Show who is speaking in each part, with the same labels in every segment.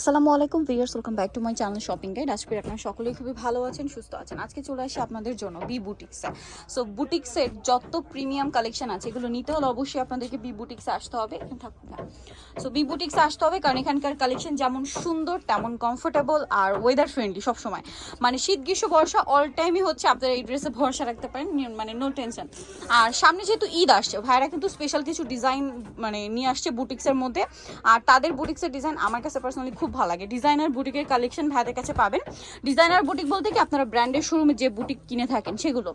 Speaker 1: আসসালামু আলাইকুম viewers, welcome back to my channel shopping guide. আজকে আপনারা সকলেই খুবই ভালো আছেন, সুস্থ আছেন। আজকে চলে আসি আপনাদের জন্য বি বুটিক্সে। সো বুটিক্সের যত প্রিমিয়াম কালেকশন আছে এগুলো নিতে হলে অবশ্যই আপনাদেরকে বি বুটিক্সে আসতে হবে। সো বি বুটিক্সে আসতে হবে কারণ এখানকার কালেকশন যেমন সুন্দর তেমন কমফোর্টেবল আর ওয়েদার ফ্রেন্ডলি সবসময়। মানে শীত গ্রীষ্ম বর্ষা অল টাইমই হচ্ছে আপনারা এই ড্রেসে ভরসা রাখতে পারেন, মানে নো টেনশন। আর সামনে যেহেতু ঈদ আসছে, ভাইরা কিন্তু স্পেশাল কিছু ডিজাইন মানে নিয়ে আসছে বুটিক্সের মধ্যে। আর তাদের বুটিক্সের ডিজাইন আমার কাছে পার্সোনালি খুব ভালো লাগে। ডিজাইনার বুটিকের কালেকশন ভাইদের কাছে পাবেন। ডিজাইনার বুটিক বলতে কি আপনারা ব্র্যান্ডের শোরুমে যে বুটিক কিনে থাকেন সেগুলো,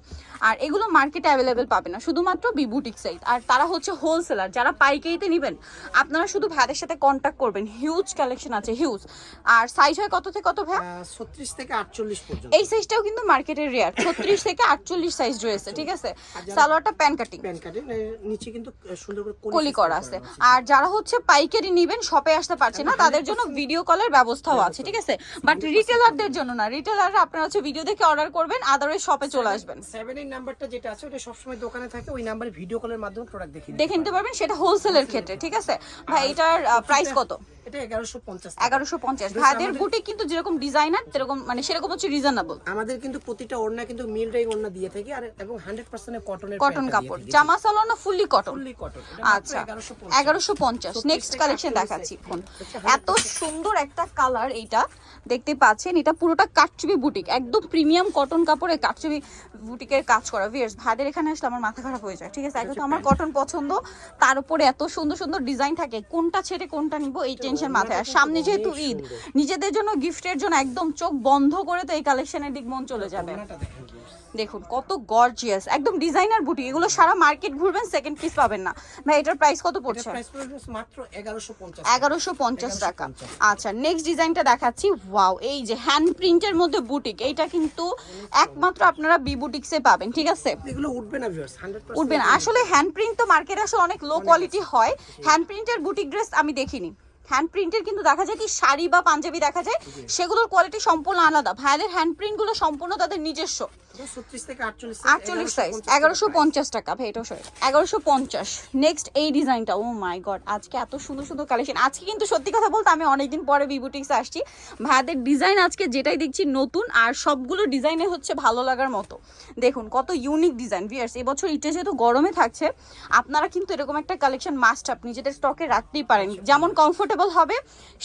Speaker 1: আর এগুলো মার্কেটে অ্যাভেলেবেল পাবেন না, শুধুমাত্র বি বুটিক সাইট। আর তারা হচ্ছে হোলসেলার, যারা পাইকারিতে নেবেন আপনারা শুধু ভাইদের সাথে কন্ট্যাক্ট করবেন। হিউজ কালেকশন আছে, হিউজ। আর সাইজ হয় কত থেকে কত ভাই?
Speaker 2: 36 থেকে 48 পর্যন্ত।
Speaker 1: এই সাইজটাও কিন্তু মার্কেটের রেয়ার, 36 থেকে 48 সাইজ রয়েছে, ঠিক আছে। সালোয়ারটা প্যান কাটিং,
Speaker 2: নিচে কিন্তু সুন্দর করে
Speaker 1: কলি করা আছে। আর যারা হচ্ছে পাইকারি নেবেন, শপে আসতে পারছে না, তাদের জন্য ভিডিও কলের ব্যবস্থাও আছে, ঠিক আছে। বাট রিটেলারদের জন্য না, রিটেলাররা আপনারা হচ্ছে ভিডিও দেখে অর্ডার করবেন, আদারওয়াইজ শপে চলে আসবেন।
Speaker 2: 7 এর নাম্বারটা যেটা আছে ওটা সবসময় দোকানে থাকে, ওই নাম্বারে ভিডিও কলের মাধ্যমে প্রোডাক্ট
Speaker 1: দেখে নিতে পারবেন, সেটা হোলসেলের ক্ষেত্রে, ঠিক আছে। ভাই এটার প্রাইস কত?
Speaker 2: এটা 1150।
Speaker 1: 1150। ভাইদের বুটিক কিন্তু যেরকম ডিজাইনার সেরকম মানে সেরকম হচ্ছে রিজনেবল।
Speaker 2: আমাদের কিন্তু প্রতিটা ওড়না কিন্তু মিলটাই ওড়না দিয়ে থাকি, আর এবং 100% কটনের
Speaker 1: কটন কাপড়, জামা সালোয়ার না ফুললি কটন?
Speaker 2: Fully cotton.
Speaker 1: আচ্ছা 1150। নেক্সট কালেকশন দেখাচ্ছি। এত সুন্দর একটা কালার, এইটা দেখতে পাচ্ছেন, এটা পুরোটা কাটচুবি বুটিক, একদম প্রিমিয়াম কটন কাপড়ে কাটচুবি বুটিকের কাজ করা। ভিউয়ার্স ভাইদের এখানে আসলে আমার মাথা খারাপ হয়ে যায়, ঠিক আছে। একদম আমার কটন পছন্দ, তার উপরে এত সুন্দর সুন্দর ডিজাইন থাকে, কোনটা ছেড়ে কোনটা নিব এই টেনশন মাথায়। আর সামনে যেহেতু ঈদ, নিজেদের জন্য গিফটের জন্য একদম চোখ বন্ধ করে তো এই কালেকশনের দিক মন চলে যাবে। দেখুন কত গর্জিয়াস, একদম ডিজাইনার বুটিক। এগুলো সারা মার্কেট ঘুরবেন, সেকেন্ড পিস পাবেন না। ভাই এটার প্রাইস কত পড়ছে?
Speaker 2: মাত্র 1150।
Speaker 1: 1150 টাকা। আচ্ছা নেক্সট ডিজাইনটা দেখাচ্ছি। ওয়াও, এই যে হ্যান্ড প্রিন্টের মধ্যে বুটিক, এইটা কিন্তু একমাত্র আপনারা বি বুটিক্সে পাবেন, ঠিক আছে।
Speaker 2: এগুলো উঠবে না ভিউয়ার্স, 100%
Speaker 1: উঠবে না। আসলে হ্যান্ড প্রিন্ট তো মার্কেটে আসলে অনেক লো কোয়ালিটি হয়। হ্যান্ড প্রিন্টের বুটিক ড্রেস আমি দেখিনি। হ্যান্ড প্রিন্টের কিন্তু দেখা যায় কি শাড়ি বা পাঞ্জাবি দেখা যায়, সেগুলোর কোয়ালিটি সম্পূর্ণ আলাদা। ভাইদের হ্যান্ড প্রিন্ট গুলো সম্পূর্ণ তাদের নিজস্ব।
Speaker 2: 36 থেকে
Speaker 1: 48 সাইজ, 1150 টাকা। ভাই এটাও সরি 1150। নেক্সট এই ডিজাইনটা, ও মাই গড, আজকে এত সুন্দর সুন্দর কালেকশন। আজকে কিন্তু সত্যি কথা বলতে আমি অনেকদিন পরে বি বুটিক্সে আসছি। ভাইদের ডিজাইন আজকে যেটাই দেখছি নতুন, আর সবগুলো ডিজাইনে হচ্ছে ভালো লাগার মতো। দেখুন কত ইউনিক ডিজাইন। ভিউয়ার্স এবছর এটা যেহেতু গরমে থাকছে, আপনারা কিন্তু এরকম একটা কালেকশন মাস্ট আপ নিজেদের স্টকে রাখতেই পারেন। যেমন কমফোর্টেবল হবে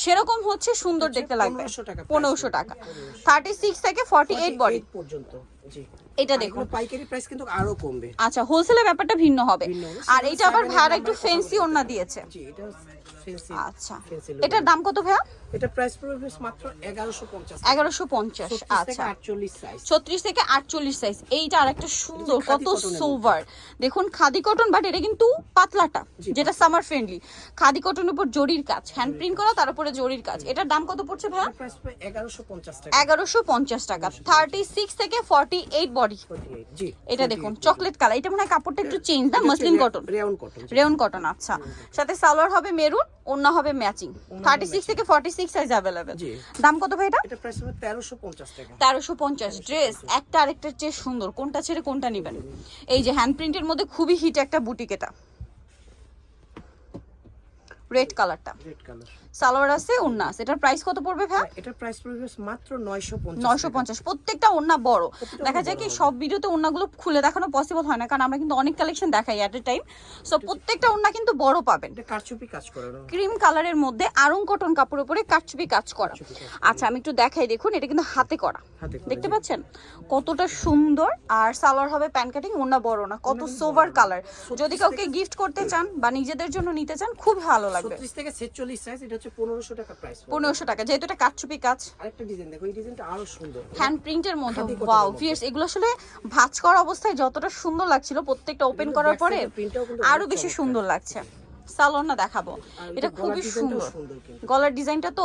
Speaker 1: সেরকম হচ্ছে সুন্দর দেখতে লাগবে। 1500 টাকা। 36 থেকে 48 বডি পর্যন্ত। এটা দেখুন
Speaker 2: পাইকারি প্রাইস কিন্তু আরো কমবে।
Speaker 1: আচ্ছা হোলসেলের ব্যাপারটা ভিন্ন হবে। আর এটা আবার ভাড়া একটু ফ্যান্সি ওড়না দিয়েছে।
Speaker 2: জি এটা ফ্যান্সি।
Speaker 1: আচ্ছা এটার দাম কত ভাইয়া?
Speaker 2: এটা প্রাইস পড়বে মাত্র 1150।
Speaker 1: 1150। আচ্ছা
Speaker 2: 48 সাইজ,
Speaker 1: 36 থেকে 48 সাইজ। এইটা আরেকটা সুন্দর, কত সোভার। দেখুন খাদি কটন, বাট এটা কিন্তু পাতলাটা, যেটা সামার ফ্রেন্ডলি। খাদি কটনের উপর জরির কাজ, হ্যান্ড প্রিন্ট করা, তার উপরে জরির কাজ। এটার দাম কত পড়ছে ভাইয়া?
Speaker 2: প্রাইস পড়বে 1150 টাকা।
Speaker 1: 1150 টাকা। 36 থেকে 48 বডি।
Speaker 2: জি
Speaker 1: এটা দেখুন চকলেট কালার, এটা মনে হয় কাপড়টা একটু চেঞ্জ না, muslin cotton,
Speaker 2: rayon cotton.
Speaker 1: Rayon cotton. আচ্ছা সাথে সালোয়ার হবে মেরুন, ওড়না হবে ম্যাচিং। 36 থেকে 46 সাইজ अवेलेबल। দাম কত ভাই এটা?
Speaker 2: এটা প্রাইস হবে 1350 টাকা।
Speaker 1: 1350। ড্রেস একটা আরেকটার চেয়ে সুন্দর, কোনটা ছেড়ে কোনটা নেবেন। এই যে হ্যান্ড প্রিন্টের মধ্যে খুবই হিট একটা বুটিক, এটা রেড কালারটা,
Speaker 2: রেড কালার।
Speaker 1: সালোয়ার আছে, ওড়না আছে। এটার প্রাইস কত পড়বে ভাই?
Speaker 2: এটার প্রাইস পড়বে মাত্র 950।
Speaker 1: 950। প্রত্যেকটা ওড়না বড়। দেখা যায় কি সব ভিডিওতে ওড়নাগুলো খুলে দেখানো পসিবল হয় না, কারণ আমরা কিন্তু অনেক কালেকশন দেখাই এট এ টাইম। সো প্রত্যেকটা ওড়না কিন্তু বড় পাবেন।
Speaker 2: এটা কারচুপি কাজ করানো,
Speaker 1: ক্রিম কালারের মধ্যে আরং কটন কাপড়ের উপরে কারচুপি কাজ করা। আচ্ছা আমি একটু দেখাই, দেখুন এটা কিন্তু হাতে করা, দেখতে পাচ্ছেন কতটা সুন্দর। আর সালোয়ার হবে প্যান কাটিং, ওড়না বড় না, কত সোভার কালার। যদি কাউকে গিফট করতে চান বা নিজেদের জন্য নিতে চান খুব ভালো লাগবে।
Speaker 2: 36 থেকে 46 সাইজ, এটা হচ্ছে 1500 টাকা প্রাইস।
Speaker 1: 1500 টাকা, যেহেতু এটা কারচুপি কাজ।
Speaker 2: আরেকটা ডিজাইন দেখো, এই ডিজাইনটা আরো সুন্দর,
Speaker 1: হ্যান্ড প্রিন্টের মধ্যে। ওয়াও ভিউয়ার্স এগুলো আসলে ভাঁজ করা অবস্থায় যতটা সুন্দর লাগছিল, প্রত্যেকটা ওপেন করার পরে আরো বেশি সুন্দর লাগছে। সালোয়ার না দেখাবো, এটা খুবই সুন্দর। গলার ডিজাইনটা তো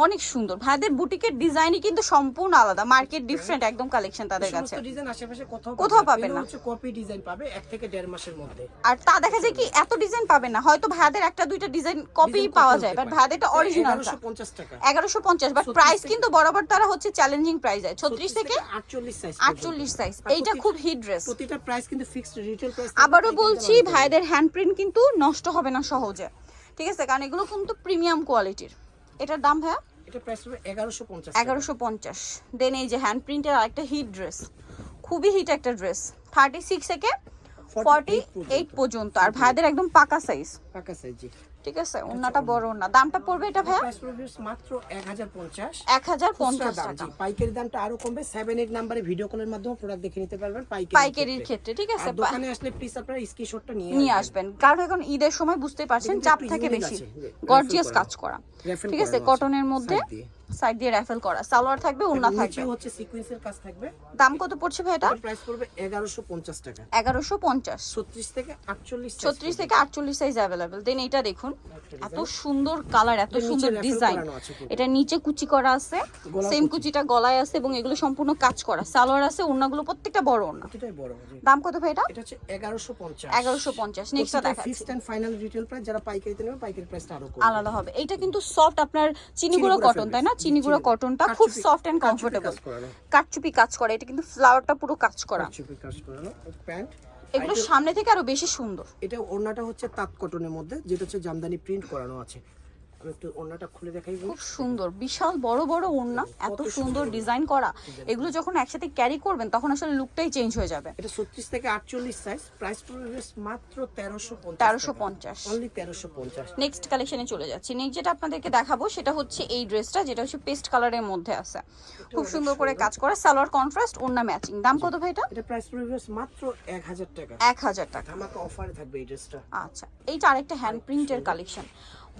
Speaker 1: অনেক সুন্দর। ভাইদের বুটিকের ডিজাইনই কিন্তু সম্পূর্ণ আলাদা, মার্কেট ডিফারেন্ট একদম কালেকশন তাদের কাছে।
Speaker 2: সমস্ত ডিজাইন আশেপাশে
Speaker 1: কোথাও পাবেন না,
Speaker 2: হচ্ছে কপি ডিজাইন পাবে 1 থেকে 1.5 মাসের মধ্যে।
Speaker 1: আর তা দেখা যায় কি এত ডিজাইন পাবেন না, হয়তো ভাইদের একটা দুইটা ডিজাইন কপি পাওয়া যায়, বাট ভাইদেরটা অরিজিনাল।
Speaker 2: 1150 টাকা।
Speaker 1: 1150, বাট প্রাইস কিন্তু বরাবর তারা হচ্ছে চ্যালেঞ্জিং প্রাইস যায়। 36 থেকে
Speaker 2: 48 সাইজ।
Speaker 1: 48 সাইজ। এইটা খুব হিট ড্রেস।
Speaker 2: প্রতিটা প্রাইস কিন্তু ফিক্সড রিটেল প্রাইস।
Speaker 1: আবারও বলছি ভাইদের হ্যান্ড প্রিন্ট কিন্তু নষ্ট হবে না সহজে, ঠিক আছে, কারণ এগুলো কিন্তু প্রিমিয়াম কোয়ালিটির। এটার দাম ভাইয়া
Speaker 2: এটা প্রাইস হবে 1150।
Speaker 1: 1150। দেন এই যে হ্যান্ড প্রিন্টের আরেকটা হিট ড্রেস, খুবই হিট একটা ড্রেস, 36 থেকে 48 পর্যন্ত। আর ভাইদের একদম পাকা সাইজ,
Speaker 2: পাকা সাইজ জি।
Speaker 1: ঠিক আছে, ওন্নাটা বড় ওন্না। দামটা পড়বে এটা ভাই
Speaker 2: প্রাইস পড়বে মাত্র 1050।
Speaker 1: 1050
Speaker 2: দাম
Speaker 1: টাকা।
Speaker 2: জি, পাইকারি দামটা আরো কমবে। 78 নম্বরে ভিডিও কলের মাধ্যমে প্রোডাক্ট দেখে নিতে পারবেন
Speaker 1: পাইকারির ক্ষেত্রে, ঠিক আছে।
Speaker 2: আর দোকানে আসলে প্লিজ আপনারা স্ক্রিনশটটা
Speaker 1: নিয়ে আসবেন, কারণ এখন ঈদের সময় বুঝতেই পারছেন চাপ থাকে বেশি। গর্জিয়াস কাজ করা, ঠিক আছে, কটনের মধ্যে সাইড দিয়ে রাফেল করা, সালোয়ার থাকবে, ওন্না থাকবে,
Speaker 2: হচ্ছে সিকোয়েন্সের কাজ থাকবে।
Speaker 1: দাম কত পড়ছে ভাই এটা?
Speaker 2: প্রাইস পড়বে 1150 টাকা।
Speaker 1: 1150।
Speaker 2: 36 থেকে 48
Speaker 1: 36 থেকে 48 সাইজ अवेलेबल। দেন এটা দেখুন, এত সুন্দর কালার, এত সুন্দর ডিজাইন। এটা নিচে কুচি করা আছে, সেম কুচিটা গলায় আছে এবং এগুলো সম্পূর্ণ কাজ করা। সালোয়ার আছে, ওন্নাগুলো প্রত্যেকটা বড় ওন্না।
Speaker 2: এটাই বড়।
Speaker 1: দাম কত ভাই এটা?
Speaker 2: এটা হচ্ছে 1150।
Speaker 1: 1150। নেক্সটটা দেখাচ্ছি।
Speaker 2: Fixed and final retail price, যারা পাইকারিতে নেবে পাইকারি প্রাইসটা আরো কম
Speaker 1: আলাদা হবে। এটা কিন্তু সফট, আপনার চিনিগুড়ো কটন, তাই না? চিনিগুড়ো কটনটা খুব সফট এন্ড কমফোর্টেবল। কাটচুপি কাজ করা, এটা কিন্তু ফ্লাওয়ারটা পুরো কাজ করা।
Speaker 2: কাটচুপি কাজ করানো প্যান্ট।
Speaker 1: এগুলো সামনে থেকে আরো বেশি সুন্দর।
Speaker 2: এটা ওড়নাটা হচ্ছে তাঁত কটনের মধ্যে, যেটা হচ্ছে জামদানি প্রিন্ট করানো আছে। আমি একটু ওড়নাটা খুলে দেখাই।
Speaker 1: খুব সুন্দর, বিশাল বড় বড় ওড়না, এত সুন্দর ডিজাইন করা। এগুলো যখন একসাথে ক্যারি করবেন তখন আসলে লুকটাই চেঞ্জ হয়ে যাবে।
Speaker 2: এটা 36 থেকে 48 সাইজ, প্রাইস পড়বে মাত্র 1350।
Speaker 1: 1350,
Speaker 2: অনলি 1350।
Speaker 1: নেক্সট কালেকশনে চলে যাচ্ছি। নেক্সট যেটা আপনাদেরকে দেখাবো সেটা হচ্ছে এই ড্রেসটা, যেটা হচ্ছে পেস্ট কালারের মধ্যে আছে, খুব সুন্দর করে কাজ করা, সালোয়ার কন্ট্রাস্ট, ওড়না ম্যাচিং। দাম কত ভাই এটা?
Speaker 2: এটা প্রাইস পড়বে মাত্র 1000 টাকা।
Speaker 1: 1000 টাকা।
Speaker 2: আমাকে অফারে থাকবে এই ড্রেসটা।
Speaker 1: আচ্ছা, এইটা আরেকটা হ্যান্ড প্রিন্টের কালেকশন,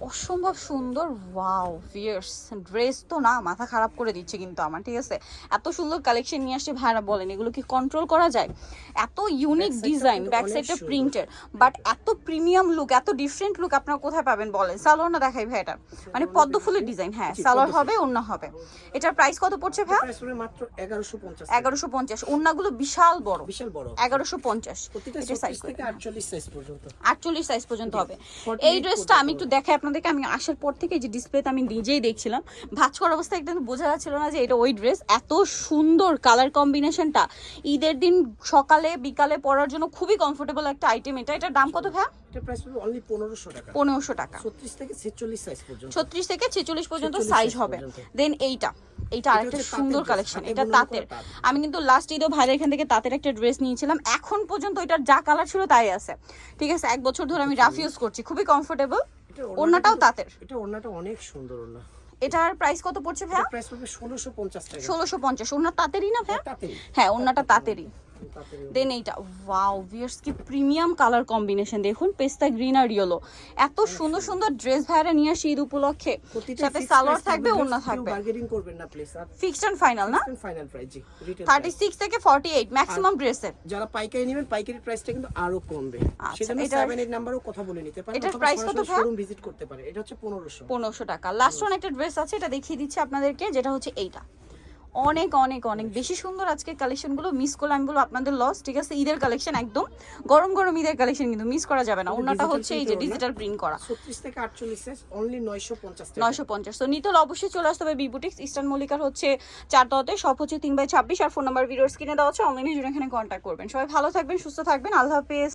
Speaker 1: অসম্ভব সুন্দর। ওয়াও ভিয়ার্স, ড্রেস তো না মাথা খারাপ করে দিচ্ছে কিন্তু আমার, ঠিক আছে। এত সুন্দর কালেকশন নিয়ে আসছে ভাইরা, বলেন এগুলো কি কন্ট্রোল করা যায়? এত ইউনিক ডিজাইন, ব্যাক সাইডটা প্রিন্টের, বাট এত প্রিমিয়াম লুক, এত ডিফারেন্ট লুক আপনারা কোথায় পাবেন বলেন? সালোয়ার না দেখাই ভাই, এটা মানে পদ্ম ফুলের ডিজাইন। হ্যাঁ, সালোয়ার হবে, ওড়না হবে। এটার প্রাইস কত পড়ছে ভাই?
Speaker 2: প্রাইস পড়বে মাত্র 1150।
Speaker 1: 1150। ওড়নাগুলো বিশাল বড়,
Speaker 2: বিশাল বড়।
Speaker 1: 1150।
Speaker 2: প্রতিটা
Speaker 1: এটা সাইজ
Speaker 2: 36 থেকে 48 সাইজ পর্যন্ত।
Speaker 1: 48 সাইজ পর্যন্ত হবে। এই ড্রেসটা আমি একটু দেখাই আপনাদেরকে। আমি আসার পর থেকে এই যে ডিসপ্লেতে আমি নিজেই দেখছিলাম, ভাঁজ করা অবস্থায় একদম বোঝা যাচ্ছিল না যে এটা ওই ড্রেস। এত সুন্দর কালার কম্বিনেশনটা, ঈদের দিন সকালে বিকালে পরার জন্য খুবই কমফোর্টেবল একটা আইটেম এটা। এটার দাম কত ভাই?
Speaker 2: এটা প্রাইস পড়বে অনলি 1500 টাকা।
Speaker 1: 1500 টাকা।
Speaker 2: 36 থেকে 46 সাইজ পর্যন্ত।
Speaker 1: 36 থেকে 46 পর্যন্ত সাইজ হবে। দেন এইটা আরেকটা সুন্দর কালেকশন, এটা তাঁতের। আমি কিন্তু লাস্ট ঈদও ভাইদের এখান থেকে তাঁতের একটা ড্রেস নিয়েছিলাম, এখন পর্যন্ত এটার যা কালার ছিল তাই আছে, ঠিক আছে। 1 বছর ধরে আমি রাফ ইউজ করছি, খুবই কমফোর্টেবল। ওড়নাটাও তাঁতের।
Speaker 2: এটা ওড়নাটা অনেক সুন্দর ওড়না।
Speaker 1: এটার প্রাইস কত পড়ছে ভাই?
Speaker 2: প্রাইস পড়বে 1650 টাকা।
Speaker 1: 1650। ওড়না তাঁতেরই না ভাই?
Speaker 2: তাঁতেরই।
Speaker 1: হ্যাঁ, ওড়নাটা তাঁতেরই। দেন এইটা, ওয়াও ভিউয়ার্স, কি প্রিমিয়াম কালার কম্বিনেশন দেখুন, পেস্তা গ্রিন আর ইয়েলো। এত সুন্দর সুন্দর ড্রেস ভাইরা নিয়ে আসি ঈদ উপলক্ষে, সাথে সালোয়ার থাকবে, ওড়না থাকবে।
Speaker 2: বার্গেনিং করবেন না প্লিজ।
Speaker 1: ফিক্সড এন্ড ফাইনাল না?
Speaker 2: ফাইনাল প্রাইস জি, রিটেল
Speaker 1: 36 থেকে 48 ম্যাক্সিমাম ড্রেসের।
Speaker 2: যারা পাইকারি নেবেন পাইকারি প্রাইসটা কিন্তু আরো কমবে। সেজন্য 78 নাম্বারও কথা বলে নিতে পারেন।
Speaker 1: এটার প্রাইস কত ভাই?
Speaker 2: শোরুম ভিজিট করতে পারে। এটা হচ্ছে 1500
Speaker 1: টাকা। লাস্ট ওয়ান একটা ড্রেস আছে, এটা দেখিয়ে দিচ্ছি আপনাদেরকে, যেটা হচ্ছে এইটা। অনেক অনেক অনেক বেশি সুন্দর আজকে কালেকশনগুলো, মিস করলে আমি বলবো আপনাদের লস, ঠিক আছে। ঈদের কালেকশন, একদম গরম গরম ঈদের কালেকশন, কিন্তু মিস করা যাবে না। ওড়নাটা হচ্ছে এই যে ডিজিটাল প্রিন্ট করা,
Speaker 2: 36 থেকে 48 সাইজ, অনলি 950 টাকা।
Speaker 1: 950। তো নিতে হলে অবশ্যই চলে আসতে হবে বি বুটিক্স, ইস্টার্ন মল্লিকার হচ্ছে 4 তলাতে, শপ হচ্ছে 3/26। আর ফোন নাম্বার ভিডিওর স্ক্রিনে দেওয়া আছে, অনলাইনে জন্য এখানে কন্ট্যাক্ট করবেন। সবাই ভালো থাকবেন, সুস্থ থাকবেন, আল্লাহ হাফেজ।